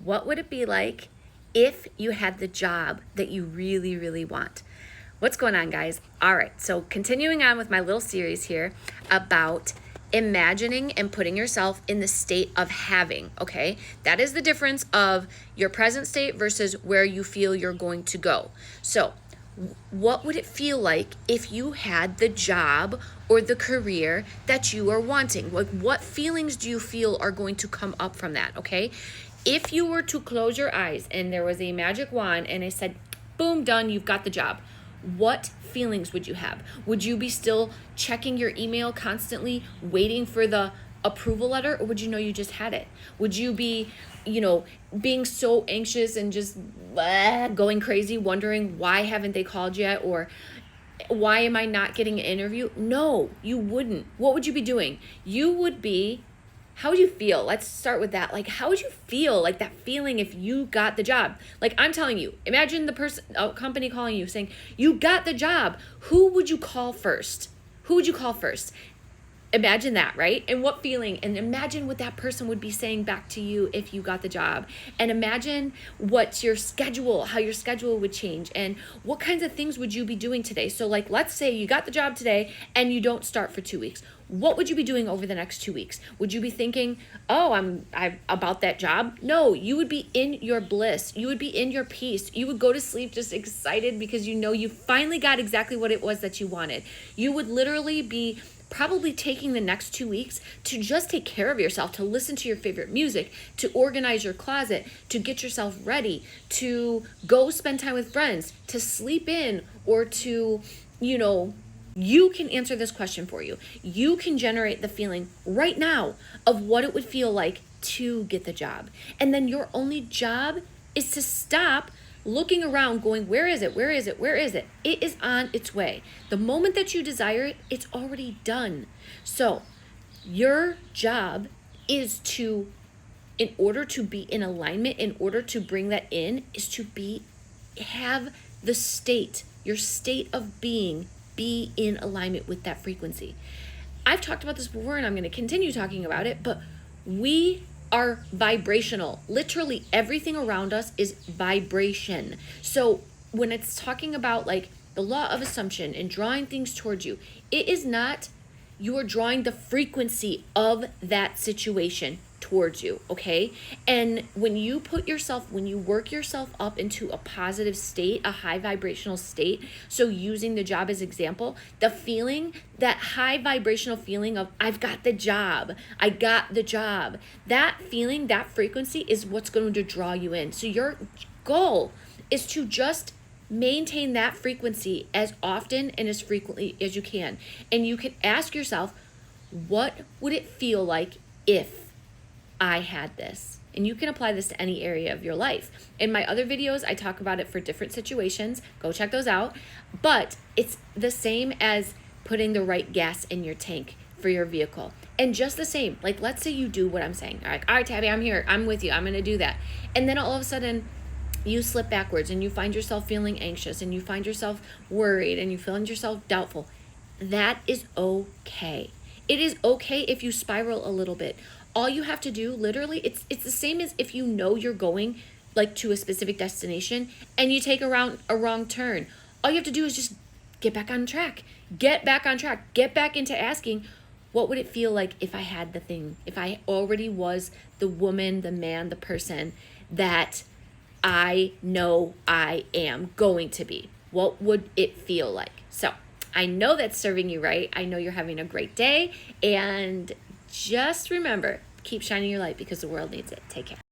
What would it be like if you had the job that you really, really want? What's going on, guys? All right, so continuing on with my little series here about imagining and putting yourself in the state of having, okay? That is the difference of your present state versus where you feel you're going to go. So what would it feel like if you had the job or the career that you are wanting? Like, what feelings do you feel are going to come up from that, okay? If you were to close your eyes and there was a magic wand and it said, boom, done, you've got the job, what feelings would you have? Would you be still checking your email constantly, waiting for the approval letter, or would you know you just had it? Would you be, being so anxious and just going crazy, wondering why haven't they called yet, or why am I not getting an interview? No, you wouldn't. What would you be doing? You would be, how would you feel? Let's start with that. Like, how would you feel, like that feeling if you got the job? Like, I'm telling you, imagine the person, a company calling you saying, you got the job. Who would you call first? Who would you call first? Imagine that, right? And what feeling, and imagine what that person would be saying back to you if you got the job. And imagine what's your schedule, how your schedule would change, and what kinds of things would you be doing today. So like, let's say you got the job today and you don't start for 2 weeks. What would you be doing over the next 2 weeks? Would you be thinking, oh, I'm about that job? No, you would be in your bliss. You would be in your peace. You would go to sleep just excited because you know you finally got exactly what it was that you wanted. You would literally be probably taking the next 2 weeks to just take care of yourself, to listen to your favorite music, to organize your closet, to get yourself ready, to go spend time with friends, to sleep in, or to, you can answer this question for you. You can generate the feeling right now of what it would feel like to get the job. And then your only job is to stop looking around going, where is it? Where is it? Where is it? It is on its way. The moment that you desire it, it's already done. So your job is to, in order to be in alignment, in order to bring that in, is to have the state, your state of being, be in alignment with that frequency. I've talked about this before and I'm going to continue talking about it, but we are vibrational. Literally everything around us is vibration. So when it's talking about like the law of assumption and drawing things towards you, it is not you are drawing the frequency of that situation towards you, okay? And when you work yourself up into a positive state, a high vibrational state, so using the job as example, the feeling, that high vibrational feeling of I've got the job, I got the job, that feeling, that frequency is what's going to draw you in. So your goal is to just maintain that frequency as often and as frequently as you can. And you can ask yourself, what would it feel like if I had this? And you can apply this to any area of your life. In my other videos, I talk about it for different situations. Go check those out. But it's the same as putting the right gas in your tank for your vehicle. And just the same, like let's say you do what I'm saying. All right, Tabbie, I'm here. I'm with you. I'm going to do that. And then all of a sudden, you slip backwards and you find yourself feeling anxious and you find yourself worried and you find yourself doubtful. That is okay. It is okay if you spiral a little bit. All you have to do, literally, it's the same as if you know you're going like to a specific destination and you take a wrong turn. All you have to do is just get back on track. Get back on track. Get back into asking, what would it feel like if I had the thing? If I already was the woman, the man, the person that I know I am going to be? What would it feel like? So I know that's serving you right. I know you're having a great day. And just remember, keep shining your light because the world needs it. Take care.